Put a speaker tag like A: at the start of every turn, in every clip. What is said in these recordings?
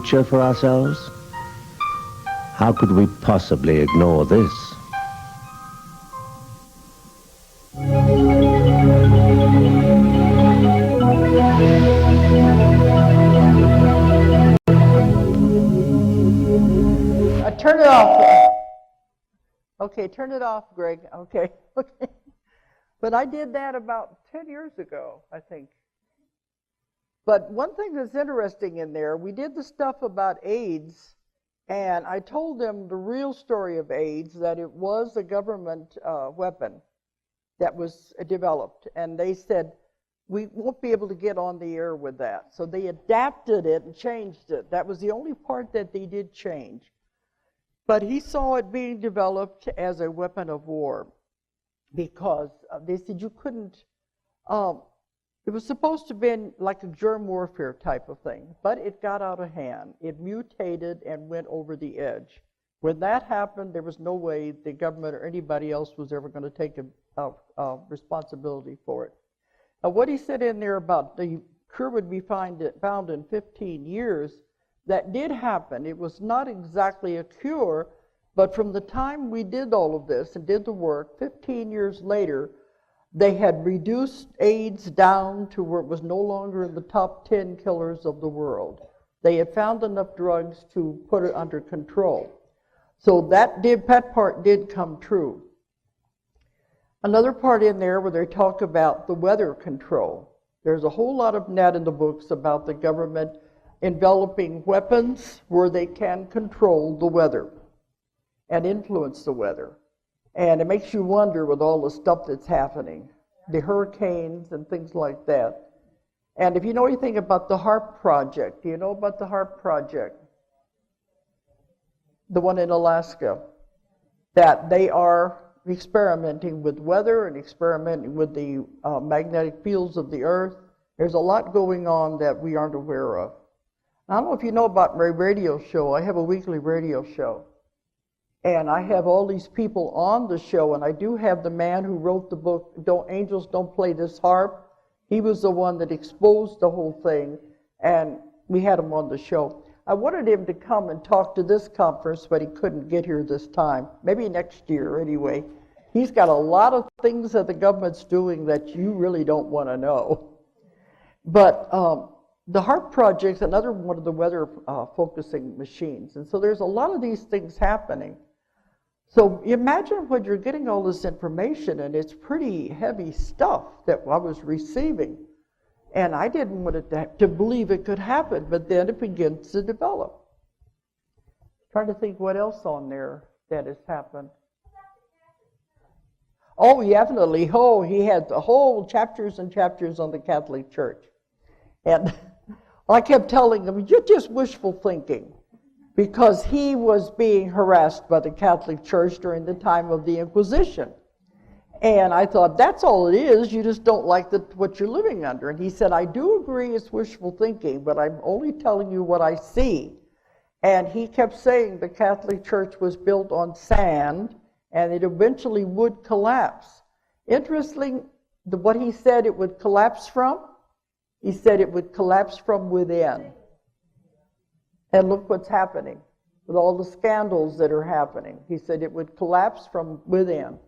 A: future for ourselves? How could we possibly ignore this?
B: Turn it off. Okay, turn it off, Greg. Okay. But I did that about 10 years ago, I think. But one thing that's interesting in there, we did the stuff about AIDS, and I told them the real story of AIDS, that it was a government weapon that was developed. And they said, we won't be able to get on the air with that. So they adapted it and changed it. That was the only part that they did change. But he saw it being developed as a weapon of war because they said you couldn't, it was supposed to be like a germ warfare type of thing, but it got out of hand. It mutated and went over the edge. When that happened, there was no way the government or anybody else was ever going to take responsibility for it. Now, what he said in there about the cure would be found in 15 years, that did happen. It was not exactly a cure, but from the time we did all of this and did the work, 15 years later, they had reduced AIDS down to where it was no longer in the top 10 killers of the world. They had found enough drugs to put it under control. So that part did come true. Another part in there where they talk about the weather control. There's a whole lot of that in the books about the government enveloping weapons where they can control the weather and influence the weather. And it makes you wonder with all the stuff that's happening, the hurricanes and things like that. And if you know anything about the HAARP project, do you know about the HAARP project? The one in Alaska, that they are experimenting with weather and experimenting with the magnetic fields of the earth. There's a lot going on that we aren't aware of. I don't know if you know about my radio show. I have a weekly radio show. And I have all these people on the show, and I do have the man who wrote the book, Angels Don't Play This Harp. He was the one that exposed the whole thing, and we had him on the show. I wanted him to come and talk to this conference, but he couldn't get here this time. Maybe next year, anyway. He's got a lot of things that the government's doing that you really don't want to know. But the HAARP project's another one of the weather-focusing machines. And so there's a lot of these things happening. So imagine when you're getting all this information, and it's pretty heavy stuff that I was receiving. And I didn't want it to believe it could happen, but then it begins to develop. Trying to think what else on there that has happened. Oh, definitely. Oh, he had the whole chapters and chapters on the Catholic Church. And I kept telling him, you're just wishful thinking, because he was being harassed by the Catholic Church during the time of the Inquisition. And I thought, that's all it is, you just don't like what you're living under. And he said, I do agree it's wishful thinking, but I'm only telling you what I see. And he kept saying the Catholic Church was built on sand, and it eventually would collapse. Interesting, what he said it would collapse from, he said it would collapse from within. And look what's happening with all the scandals that are happening. He said it would collapse from within.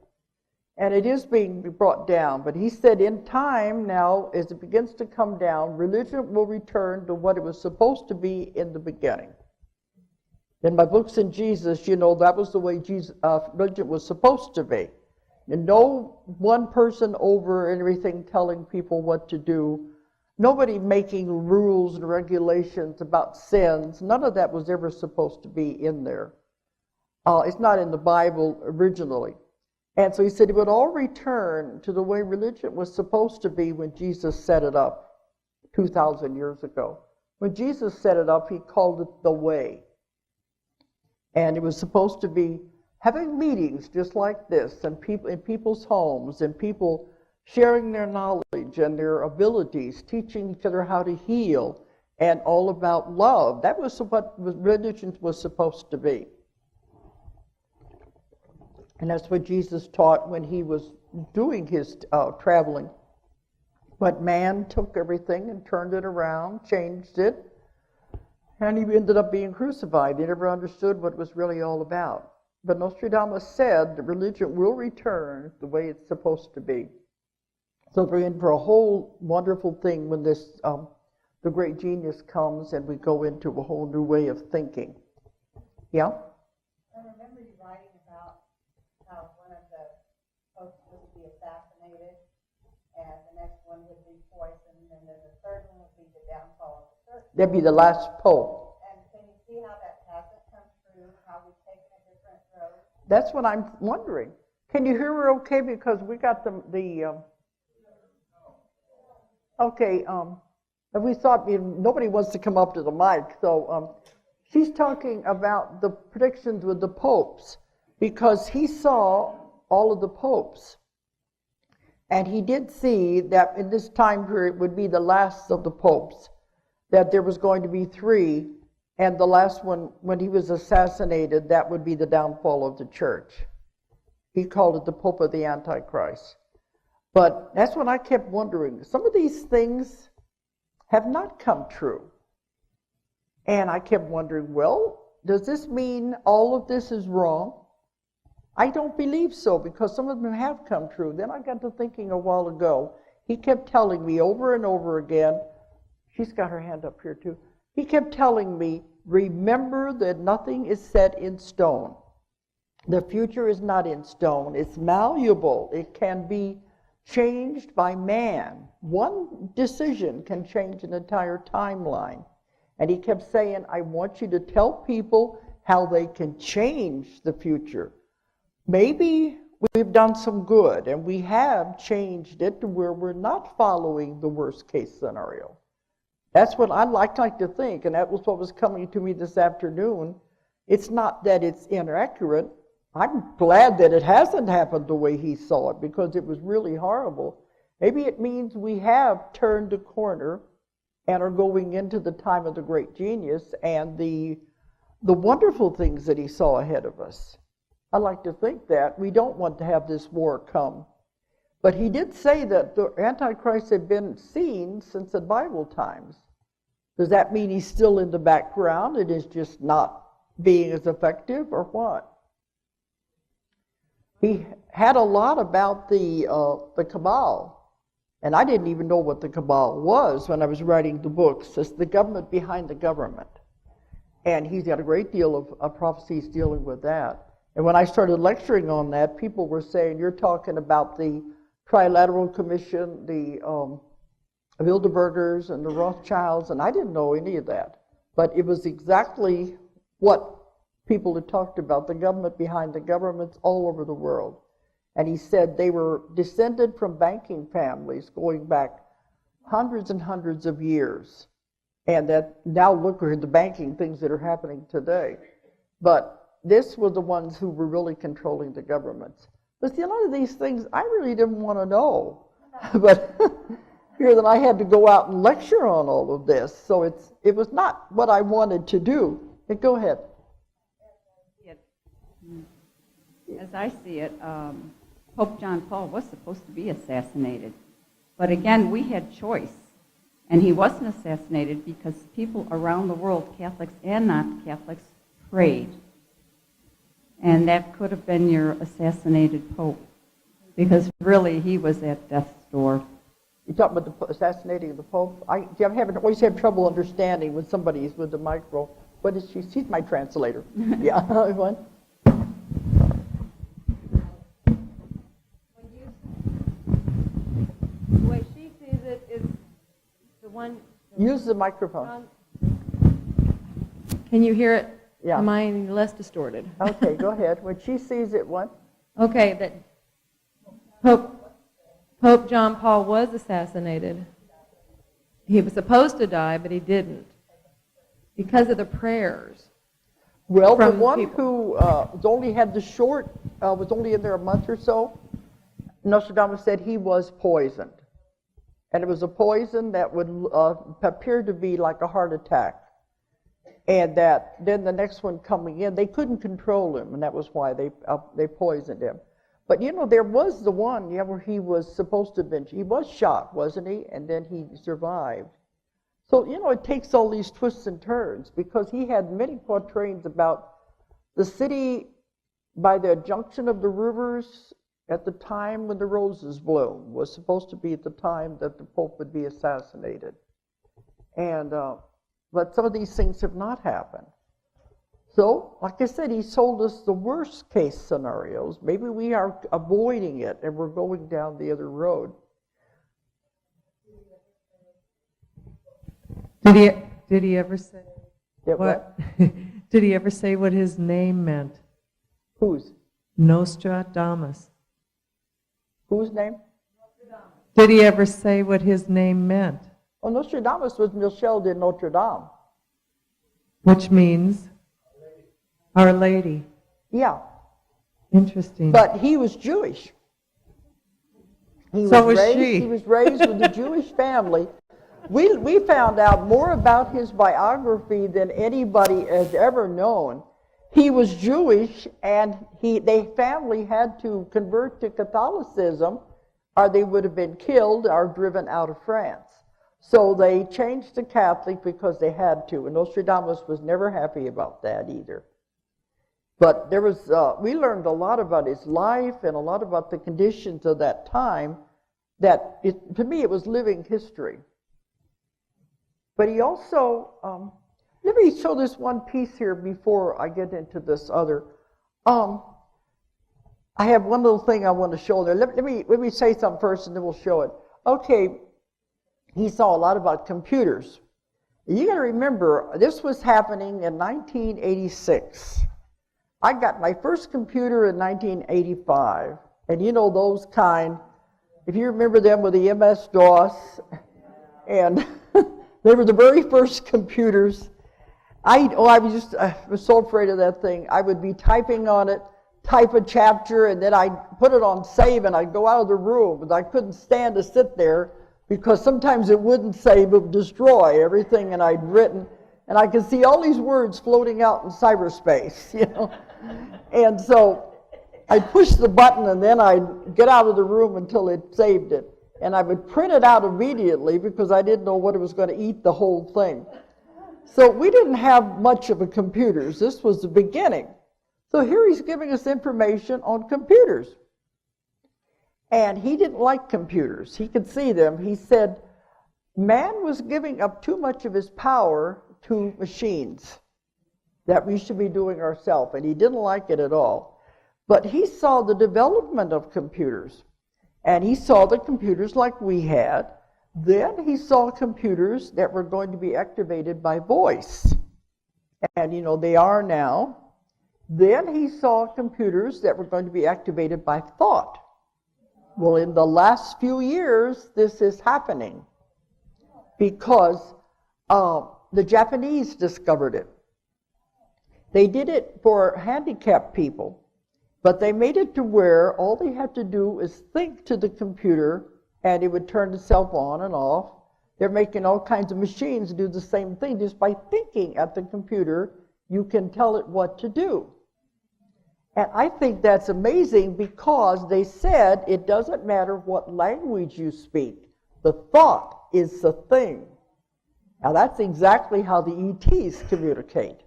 B: And it is being brought down. But he said in time now, as it begins to come down, religion will return to what it was supposed to be in the beginning. In my books in Jesus, you know, that was the way religion was supposed to be. And no one person over everything telling people what to do. Nobody making rules and regulations about sins. None of that was ever supposed to be in there. It's not in the Bible originally. And so he said it would all return to the way religion was supposed to be when Jesus set it up 2,000 years ago. When Jesus set it up, he called it the way. And it was supposed to be having meetings just like this, and people in people's homes, and people sharing their knowledge and their abilities, teaching each other how to heal, and all about love. That was what religion was supposed to be. And that's what Jesus taught when he was doing his traveling. But man took everything and turned it around, changed it, And he ended up being crucified. They never understood what it was really all about. But Nostradamus said the religion will return the way it's supposed to be. So we're in for a whole wonderful thing when this the great genius comes and we go into a whole new way of thinking. Yeah?
C: I remember you writing about how one of the popes would be assassinated, and the next one would be poisoned, and then the third one would be the downfall of the church.
B: That'd be the last pope.
C: And can you see how that hasn't come true, how we've taken a different road?
B: That's what I'm wondering. Can you hear her okay? Because we got okay, and we thought nobody wants to come up to the mic, so she's talking about the predictions with the popes, because he saw all of the popes. And he did see that in this time period would be the last of the popes, that there was going to be 3, and the last one, when he was assassinated, that would be the downfall of the church. He called it the Pope of the Antichrist. But that's what I kept wondering. Some of these things have not come true. And I kept wondering, well, does this mean all of this is wrong? I don't believe so, because some of them have come true. Then I got to thinking a while ago. He kept telling me over and over again, she's got her hand up here too. He kept telling me, remember that nothing is set in stone. The future is not in stone. It's malleable. It can be changed by man. One decision can change an entire timeline. And he kept saying, I want you to tell people how they can change the future. Maybe we've done some good, and we have changed it to where we're not following the worst case scenario. That's what I'd like to think, and that was what was coming to me this afternoon. It's not that it's inaccurate. I'm glad that it hasn't happened the way he saw it, because it was really horrible. Maybe it means we have turned a corner and are going into the time of the great genius and the wonderful things that he saw ahead of us. I like to think that. We don't want to have this war come. But he did say that the Antichrist had been seen since the Bible times. Does that mean he's still in the background and is just not being as effective, or what? He had a lot about the cabal, and I didn't even know what the cabal was when I was writing the books. It's the government behind the government. And he's got a great deal of prophecies dealing with that. And when I started lecturing on that, people were saying, you're talking about the Trilateral Commission, the Bilderbergers and the Rothschilds, and I didn't know any of that. But it was exactly what people had talked about, the government behind the governments all over the world. And he said they were descended from banking families going back hundreds and hundreds of years. And that now look at the banking things that are happening today. But this were the ones who were really controlling the governments. But see, a lot of these things I really didn't want to know. But here that I had to go out and lecture on all of this. So it was not what I wanted to do. But go ahead.
D: As I see it, Pope John Paul was supposed to be assassinated. But again, we had choice. And he wasn't assassinated because people around the world, Catholics and not-Catholics, prayed. And that could have been your assassinated Pope, because really he was at death's door.
B: You talk about the assassinating of the Pope? I always have trouble understanding when somebody's with the micro. What is she? She's my translator. Yeah, what?
E: The way she sees it is the one...
B: Use the microphone.
E: Can you hear it?
B: Yeah.
E: Am I any less distorted?
B: Okay, go ahead. When she sees it, what?
E: Okay, that Pope John Paul was assassinated. He was supposed to die, but he didn't, because of the prayers.
B: Well, the
E: from
B: one
E: people.
B: who only had the short, was only in there a month or so, Nostradamus said he was poisoned. And it was a poison that would appear to be like a heart attack. And that then the next one coming in, they couldn't control him, and that was why they poisoned him. But you know, there was the one, where he was supposed to have been, he was shot, wasn't he? And then he survived. So, it takes all these twists and turns because he had many quatrains about the city by the junction of the rivers at the time when the roses bloom was supposed to be at the time that the Pope would be assassinated. And, but some of these things have not happened. So, like I said, he told us the worst case scenarios. Maybe we are avoiding it and we're going down the other road.
F: Did he ever say
B: Yeah,
F: what? Did he ever say what his name meant?
B: Whose?
F: Nostradamus.
B: Whose name?
F: Did he ever say what his name meant?
B: Oh, Nostradamus was Michel de Notre Dame.
F: Which means Our Lady.
B: Yeah.
F: Interesting.
B: But he was Jewish. He was raised with a Jewish family. We found out more about his biography than anybody has ever known. He was Jewish, and their family had to convert to Catholicism, or they would have been killed or driven out of France. So they changed to Catholic because they had to, and Nostradamus was never happy about that either. But there was, we learned a lot about his life and a lot about the conditions of that time that, to me, it was living history. But he also, let me show this one piece here before I get into this other. I have one little thing I want to show there. Let me say something first and then we'll show it. Okay, he saw a lot about computers. You got to remember, this was happening in 1986. I got my first computer in 1985. And you know those kind, if you remember them with the MS-DOS, and they were the very first computers. I was so afraid of that thing. I would be typing on it, type a chapter, and then I'd put it on save, and I'd go out of the room. And I couldn't stand to sit there because sometimes it wouldn't save, it would destroy everything that I'd written. And I could see all these words floating out in cyberspace, And so I'd push the button, and then I'd get out of the room until it saved it. And I would print it out immediately because I didn't know what it was going to eat the whole thing. So we didn't have much of a computers. This was the beginning. So here he's giving us information on computers. And he didn't like computers. He could see them. He said, man was giving up too much of his power to machines that we should be doing ourselves. And he didn't like it at all. But he saw the development of computers. And he saw the computers like we had. Then he saw computers that were going to be activated by voice. And they are now. Then he saw computers that were going to be activated by thought. Well, in the last few years, this is happening because the Japanese discovered it. They did it for handicapped people. But they made it to where all they had to do is think to the computer and it would turn itself on and off. They're making all kinds of machines do the same thing. Just by thinking at the computer, you can tell it what to do. And I think that's amazing because they said it doesn't matter what language you speak. The thought is the thing. Now that's exactly how the ETs communicate.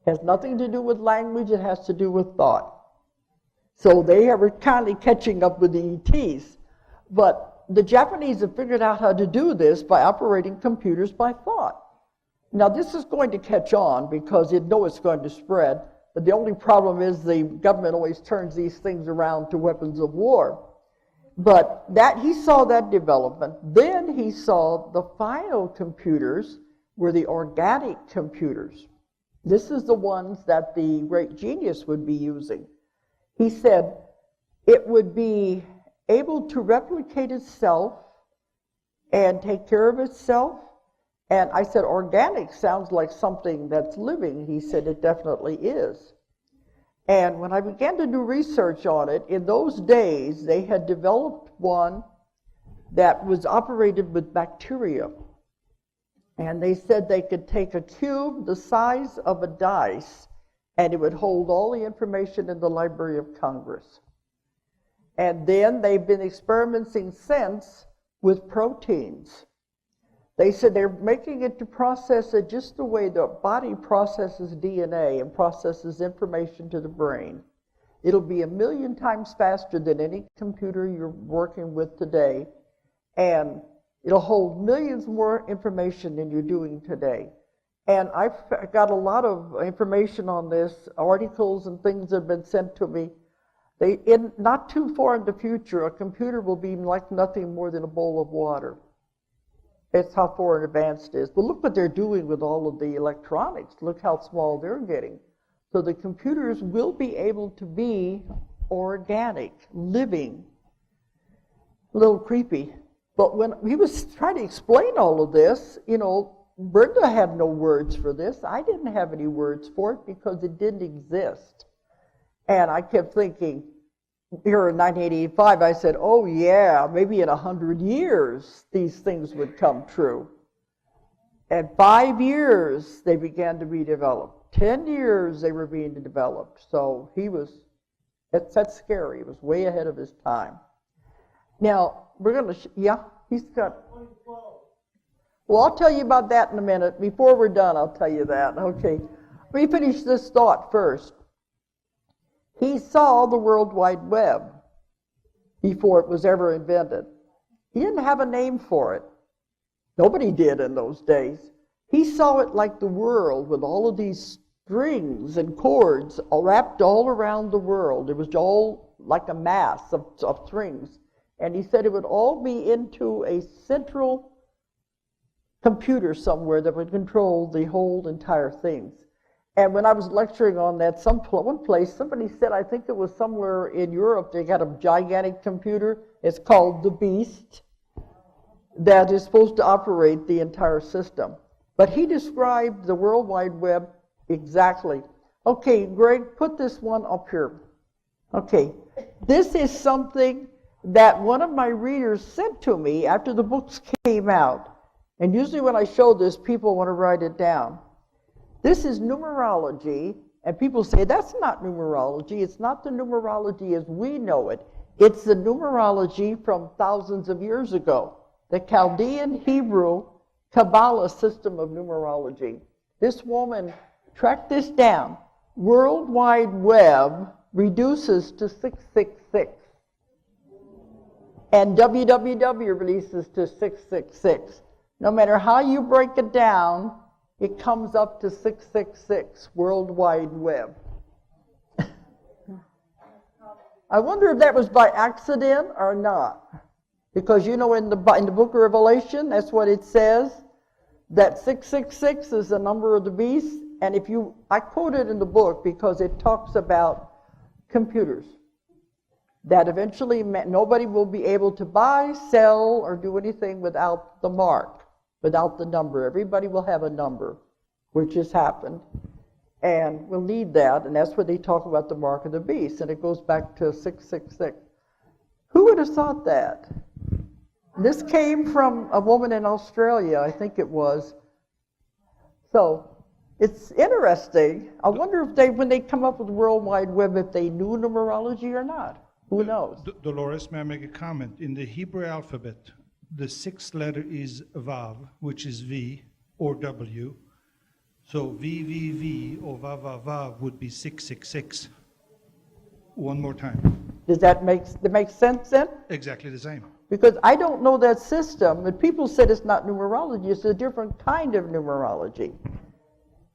B: It has nothing to do with language, it has to do with thought. So they are kind of catching up with the ETs. But the Japanese have figured out how to do this by operating computers by thought. Now this is going to catch on because it knows it's going to spread. But the only problem is the government always turns these things around to weapons of war. But he saw that development. Then he saw the final computers were the organic computers. This is the ones that the great genius would be using. He said it would be able to replicate itself and take care of itself. And I said, organic sounds like something that's living. He said, it definitely is. And when I began to do research on it, in those days, they had developed one that was operated with bacteria. And they said they could take a cube the size of a dice and it would hold all the information in the Library of Congress. And then they've been experimenting since with proteins. They said they're making it to process it just the way the body processes DNA and processes information to the brain. It'll be 1,000,000 times faster than any computer you're working with today, and it'll hold millions more information than you're doing today. And I've got a lot of information on this, articles and things that have been sent to me. In not too far in the future, a computer will be like nothing more than a bowl of water. It's how far in advance it is. But look what they're doing with all of the electronics. Look how small they're getting. So the computers will be able to be organic, living. A little creepy. But when he was trying to explain all of this, Brenda had no words for this. I didn't have any words for it because it didn't exist. And I kept thinking, here in 1985, I said, oh yeah, maybe in 100 years these things would come true. At 5 years, they began to be developed. 10 years, they were being developed. So that's scary. He was way ahead of his time. Now, we're going to, he's got, well, I'll tell you about that in a minute. Before we're done, I'll tell you that. Okay. Let me finish this thought first. He saw the World Wide Web before it was ever invented. He didn't have a name for it. Nobody did in those days. He saw it like the world with all of these strings and cords wrapped all around the world. It was all like a mass of strings. And he said it would all be into a central computer somewhere that would control the whole entire thing. And when I was lecturing on that, one place, somebody said, I think it was somewhere in Europe, they got a gigantic computer. It's called the Beast, that is supposed to operate the entire system. But he described the World Wide Web exactly. Okay, Greg, put this one up here. Okay, this is something that one of my readers sent to me after the books came out. And usually when I show this, people want to write it down. This is numerology, and people say, that's not numerology. It's not the numerology as we know it. It's the numerology from thousands of years ago. The Chaldean Hebrew Kabbalah system of numerology. This woman tracked this down. World Wide Web reduces to 666. And www releases to 666. No matter how you break it down, it comes up to 666, World Wide Web. I wonder if that was by accident or not. Because in the book of Revelation, that's what it says, that 666 is the number of the beast. And I quote it in the book because it talks about computers. That eventually nobody will be able to buy, sell, or do anything without the mark, without the number. Everybody will have a number, which has happened. And we'll need that, and that's where they talk about the mark of the beast, and it goes back to 666. Who would have thought that? This came from a woman in Australia, I think it was. So it's interesting. I wonder if when they come up with the World Wide Web, if they knew numerology or not. Who knows?
G: Dolores, may I make a comment? In the Hebrew alphabet, the sixth letter is Vav, which is V or W. So VVV or Vav would be 666. One more time.
B: Does that make sense then?
G: Exactly the same.
B: Because I don't know that system, and people said it's not numerology, it's a different kind of numerology.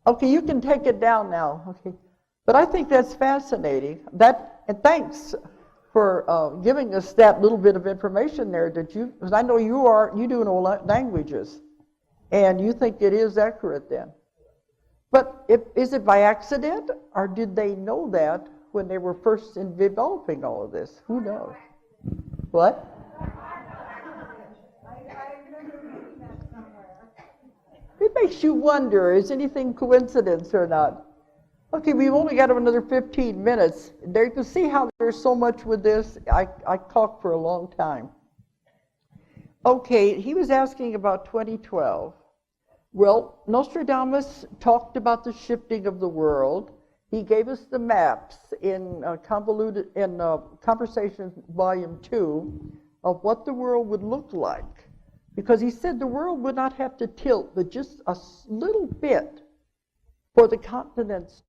B: Okay, you can take it down now. Okay, but I think that's fascinating. And thanks for giving us that little bit of information there. Because I know you do know languages, and you think it is accurate then. But is it by accident, or did they know that when they were first in developing all of this? Who knows? What? It makes you wonder, is anything coincidence or not? Okay, we've only got another 15 minutes. There you can see how there's so much with this. I talked for a long time. Okay, he was asking about 2012. Well, Nostradamus talked about the shifting of the world. He gave us the maps in Conversations Volume 2 of what the world would look like. Because he said the world would not have to tilt but just a little bit for the continents